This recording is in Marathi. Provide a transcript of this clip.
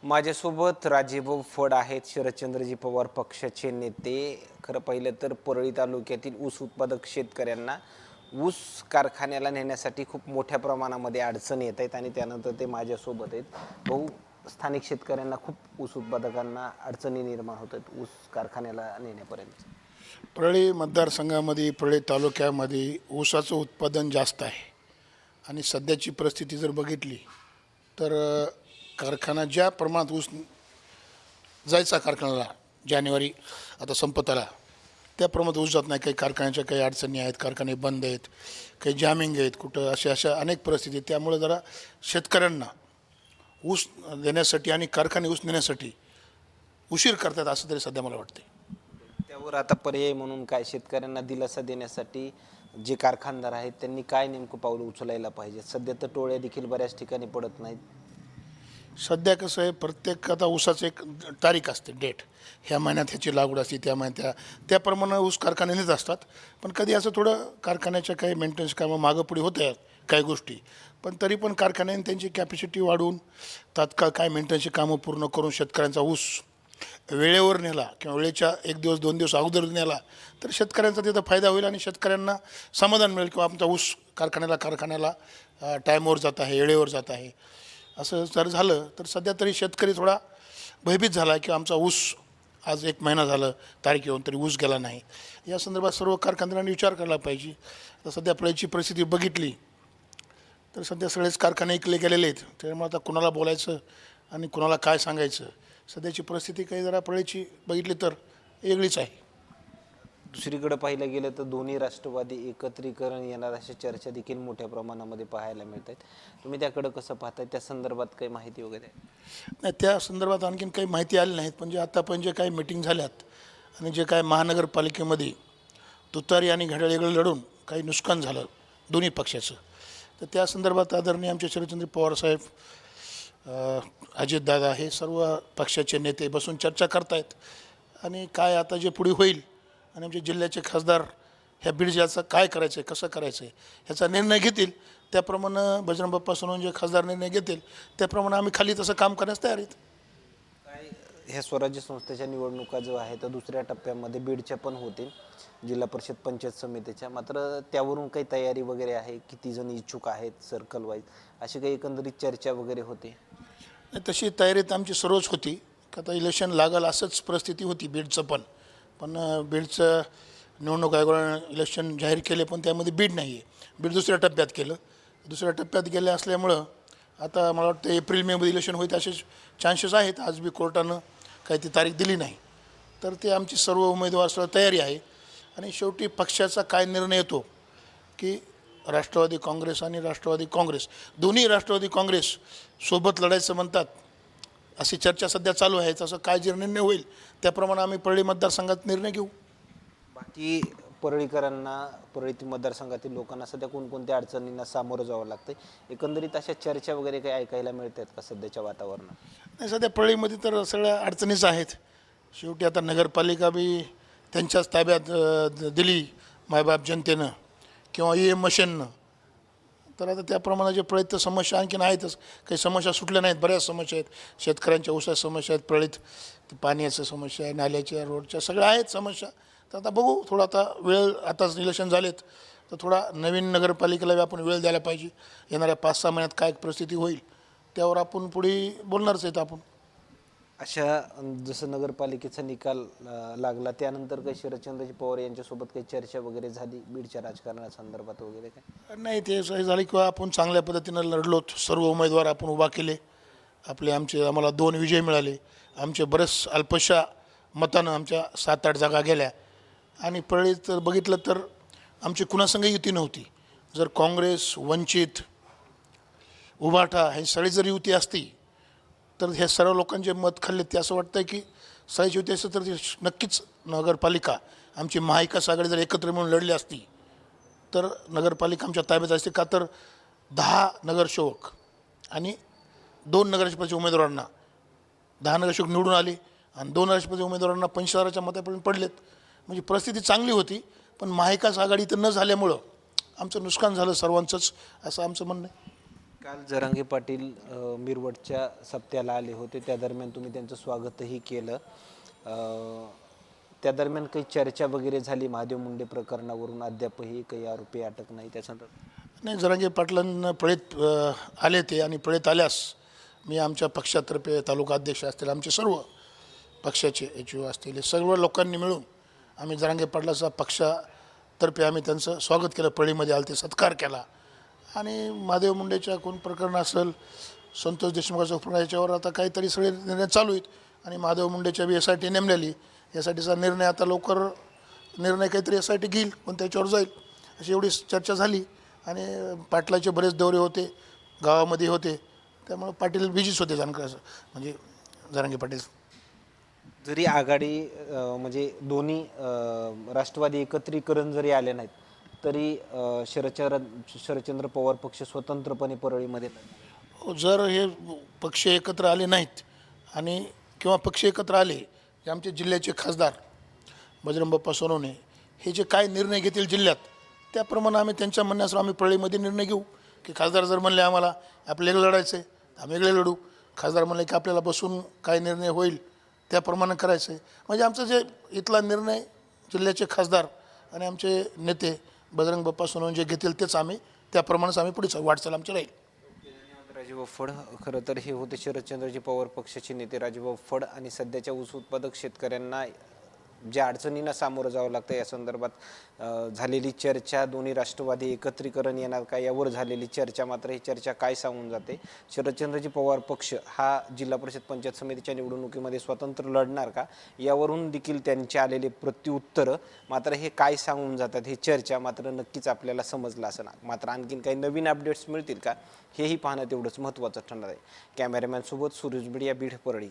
माझ्यासोबत राजेभाऊ फड आहेत, शरदचंद्रजी पवार पक्षाचे नेते. खरं पाहिलं तर परळी तालुक्यातील ऊस उत्पादक शेतकऱ्यांना ऊस कारखान्याला नेण्यासाठी खूप मोठ्या प्रमाणामध्ये अडचणी येत आहेत आणि त्यानंतर ते माझ्यासोबत आहेत. भाऊ, स्थानिक शेतकऱ्यांना खूप ऊस उत्पादकांना अडचणी निर्माण होत आहेत ऊस कारखान्याला नेण्यापर्यंत. परळी मतदारसंघामध्ये परळी तालुक्यामध्ये ऊसाचं उत्पादन जास्त आहे आणि सध्याची परिस्थिती जर बघितली तर कारखाना ज्या प्रमाणात ऊस जायचा कारखान्याला जानेवारी आता संपत आला त्या प्रमाणात ऊस जात नाही. काही कारखान्याच्या काही अडचणी आहेत, कारखाने बंद आहेत, काही जामिंग आहेत, कुठं अशा अनेक परिस्थिती. त्यामुळे जरा शेतकऱ्यांना ऊस देण्यासाठी आणि कारखाने ऊस नेण्यासाठी उशीर करतात असं तरी सध्या मला वाटते. त्यावर आता पर्याय म्हणून काय, शेतकऱ्यांना दिलासा देण्यासाठी जे कारखानदार आहेत त्यांनी काय नेमकं पाऊल उचलायला पाहिजे? सध्या तर टोळ्या देखील बऱ्याच ठिकाणी पडत नाहीत. सध्या कसं आहे, प्रत्येक आता ऊसाचं एक तारीख असते, डेट. ह्या महिन्यात ह्याची लागवड असते, त्या महिन्यात त्याप्रमाणे ऊस कारखाने नेत असतात. पण कधी असं थोडं कारखान्याच्या काही मेंटेनन्स कामं मागं पुढे होत आहेत काही गोष्टी. पण तरी पण कारखान्याने त्यांची कॅपॅसिटी वाढवून तात्काळ काय मेंटेनन्सची कामं पूर्ण करून शेतकऱ्यांचा ऊस वेळेवर नेला किंवा वेळेच्या 1 दिवस 2 दिवस अगोदर नेला तर शेतकऱ्यांचा तिथं फायदा होईल आणि शेतकऱ्यांना समाधान मिळेल किंवा आमचा ऊस कारखान्याला टाईमवर जात आहे, वेळेवर जात आहे. असं जर झालं तर सध्या तरी शेतकरी थोडा भयभीत झाला की आमचा ऊस आज 1 महिना झालं तारीख येऊन तरी ऊस गेला नाही. या संदर्भात सर्व कारखानदारांनी विचार करायला पाहिजे. आता सध्या परळीची परिस्थिती बघितली तर सध्या सगळेच कारखाने ऐकले गेलेले आहेत. त्यामुळे आता कुणाला बोलायचं आणि कुणाला काय सांगायचं, सध्याची परिस्थिती काही जरा परळीची बघितली तर वेगळीच आहे. दुसरीकडे पाहिलं गेलं तर दोन्ही राष्ट्रवादी एकत्रीकरण येणार अशा चर्चा देखील मोठ्या प्रमाणामध्ये पाहायला मिळत आहेत. तुम्ही त्याकडे कसं पाहताय? त्या संदर्भात काही माहिती वगैरे? नाही, त्या संदर्भात आणखीन काही माहिती आली नाहीत. म्हणजे आता पण जे काही मीटिंग झाल्यात आणि जे काय महानगरपालिकेमध्ये तुतारी आणि घड्याळ वेगळं लढून काही नुकसान झालं दोन्ही पक्षाचं, तर त्या संदर्भात आदरणीय आमचे शरदचंद्र पवारसाहेब, अजितदादा हे सर्व पक्षाचे नेते बसून चर्चा करतायत आणि काय आता जे पुढे होईल आणि आमचे जिल्ह्याचे खासदार ह्या बीड जिल्ह्याचं काय करायचं आहे, कसं करायचं आहे ह्याचा निर्णय घेतील. त्याप्रमाणे बजरंग बाप्पा सोनवणे जे खासदार निर्णय घेतील त्याप्रमाणे आम्ही खाली तसं काम करण्यास तयार आहेत. काय ह्या स्वराज्य संस्थेच्या निवडणुका जो आहे तर दुसऱ्या टप्प्यामध्ये बीडच्या पण होतील, जिल्हा परिषद पंचायत समितीच्या. मात्र त्यावरून काही तयारी वगैरे आहे? किती जण इच्छुक आहेत सर्कल वाईज, अशी काही एकंदरीत चर्चा वगैरे होते? तशी तयारी तर आमची सर्वच होती का आता इलेक्शन लागल असंच परिस्थिती होती बीडचं पण बीडचं निवडणूक आयोगाने इलेक्शन जाहीर केले पण त्यामध्ये बीड नाही आहे. बीड दुसऱ्या टप्प्यात केलं. दुसऱ्या टप्प्यात गेले असल्यामुळं आता मला वाटतं एप्रिल मेमध्ये इलेक्शन होईल असे चान्सेस आहेत. आज बी कोर्टानं काही ती तारीख दिली नाही. तर ते आमची सर्व उमेदवार तयारी आहे आणि शेवटी पक्षाचा काय निर्णय येतो की राष्ट्रवादी काँग्रेस आणि राष्ट्रवादी काँग्रेस दोन्ही राष्ट्रवादी काँग्रेस सोबत लढायचं म्हणतात अशी चर्चा सध्या चालू आहे. तसं काय जे निर्णय होईल त्याप्रमाणे आम्ही परळी मतदारसंघात निर्णय घेऊ. बाकी परळीकरांना, परळी मतदारसंघातील लोकांना सध्या कोणकोणत्या अडचणींना सामोरं जावं लागतं? एकंदरीत अशा चर्चा वगैरे काही ऐकायला मिळतात का सध्याच्या वातावरणात? नाही, सध्या परळीमध्ये तर सगळ्या अडचणीच आहेत. शेवटी आता नगरपालिका बी त्यांच्याच ताब्यात दिली मायबाप जनतेनं किंवा EM मशीननं. तर आता त्याप्रमाणे जे परळीत समस्या आणखीन आहेतच. काही समस्या सुटल्या नाहीत, बऱ्याच समस्या आहेत. शेतकऱ्यांच्या ऊसाच्या समस्या आहेत परळीत, पाण्याच्या समस्या आहे, नाल्याच्या, रोडच्या सगळ्या आहेत समस्या. तर आता बघू, थोडा आता वेळ, आताच इलेक्शन झालेत तर थोडा नवीन नगरपालिकेला आपण वेळ द्यायला पाहिजे. येणाऱ्या 5-6 महिन्यात काय परिस्थिती होईल त्यावर आपण पुढे बोलणारच आहेत आपण. अशा जसं नगरपालिकेचा निकाल लागला त्यानंतर काही शरदचंद्रजी पवार यांच्यासोबत काही चर्चा वगैरे झाली बीडच्या राजकारणासंदर्भात वगैरे काय? नाही, ते सही झालं किंवा आपण चांगल्या पद्धतीनं लढलोत. सर्व उमेदवार आपण उभा केले. आम्हाला 2 विजय मिळाले. आमचे बरेच अल्पशा मतानं आमच्या 7-8 जागा गेल्या. आणि परळीत बघितलं तर आमची कुणासंग युती नव्हती. जर काँग्रेस, वंचित, उभाटा हे सगळी जर युती असती तर हे सर्व लोकांचे मत खाल्ले. ते असं वाटतं की सगळ्याची युती असतं तर नक्कीच नगरपालिका आमची महाविकास आघाडी जर एकत्र मिळून लढली असती तर नगरपालिका आमच्या ताब्यात असते. का तर 10 नगरसेवक आणि 2 नगरसेवकाच्या उमेदवारांना 10 नगरसेवक निवडून आले आणि 2 नगरसेवकाच्या उमेदवारांना 85,000च्या मतापर्यंत पडलेत. म्हणजे परिस्थिती चांगली होती. पण महाविकास आघाडी तर न झाल्यामुळं आमचं नुकसान झालं सर्वांचंच, असं आमचं म्हणणं आहे. काल जरांगे पाटील मिरवटच्या सप्त्याला आले होते, त्या दरम्यान तुम्ही त्यांचं स्वागतही केलं. त्या दरम्यान काही चर्चा वगैरे झाली महादेव मुंडे प्रकरणावरून, अद्यापही काही आरोपी अटक नाही त्या संदर्भात? नाही, जरांगे पाटलांना पळीत आले ते, आणि पळीत आल्यास मी आमच्या पक्षातर्फे तालुका अध्यक्ष असतील, आमचे सर्व पक्षाचे HO असतील, हे सर्व लोकांनी मिळून आम्ही जरांगे पाटलाचा पक्षातर्फे आम्ही त्यांचं स्वागत केलं. पळीमध्ये आले ते, सत्कार केला. आणि महादेव मुंडेच्या कोण प्रकरण असेल, संतोष देशमुखाचं प्रकरण, याच्यावर आता काहीतरी सगळे निर्णय चालू आहेत. आणि महादेव मुंडेच्या बी SIT नेमलेली, SITचा निर्णय आता लवकर निर्णय काहीतरी SIT घेईल, पण त्याच्यावर जाईल अशी एवढी चर्चा झाली. आणि पाटलाचे बरेच दौरे होते, गावामध्ये होते, त्यामुळे पाटील बिजीच होते म्हणजे जरांगे पाटील. जरी आघाडी म्हणजे दोन्ही राष्ट्रवादी एकत्रीकरण जरी आले नाहीत, तरी शरदचंद्र पवार पक्ष स्वतंत्रपणे परळीमध्ये जर हे पक्ष एकत्र आले नाहीत, आणि किंवा पक्ष एकत्र आले, जे आमचे जिल्ह्याचे खासदार बजरंग बाप्पा सोनवणे हे जे काय निर्णय घेतील जिल्ह्यात, त्याप्रमाणे आम्ही त्यांच्या म्हणण्यानुसार आम्ही परळीमध्ये निर्णय घेऊ. की खासदार जर म्हणले आम्हाला आपल्याला लढायचं आहे, आम्ही वेगळे लढू. खासदार म्हणले की आपल्याला बसून काय निर्णय होईल त्याप्रमाणे करायचं आहे. म्हणजे आमचं जे इथला निर्णय जिल्ह्याचे खासदार आणि आमचे नेते बजरंग बाप्पा सोनवणे जे घेतील तेच आम्ही, त्याप्रमाणेच आम्ही पुढे वाटचाल आमची राहील. राजूभाऊ फड, खरं तर हे होते शरदचंद्रजी पवार पक्षाचे नेते राजूभाऊ फड. आणि सध्याच्या ऊस उत्पादक शेतकऱ्यांना ज्या अडचणींना सामोरं जावं लागतं या संदर्भात झालेली चर्चा, दोन्ही राष्ट्रवादी एकत्रीकरण येणार का यावर झालेली चर्चा, मात्र ही चर्चा काय सांगून जाते? शरदचंद्रजी पवार पक्ष हा जिल्हा परिषद पंचायत समितीच्या निवडणुकीमध्ये स्वतंत्र लढणार का, यावरून देखील त्यांचे आलेले प्रत्युत्तर मात्र हे काय सांगून जातात, ही चर्चा मात्र नक्कीच आपल्याला समजलं असणार. मात्र आणखीन काही नवीन अपडेट्स मिळतील का, हेही पाहणं तेवढंच महत्त्वाचं ठरणार आहे. कॅमेरामॅन सोबत सुरेश बिडिया, बीड, परळी.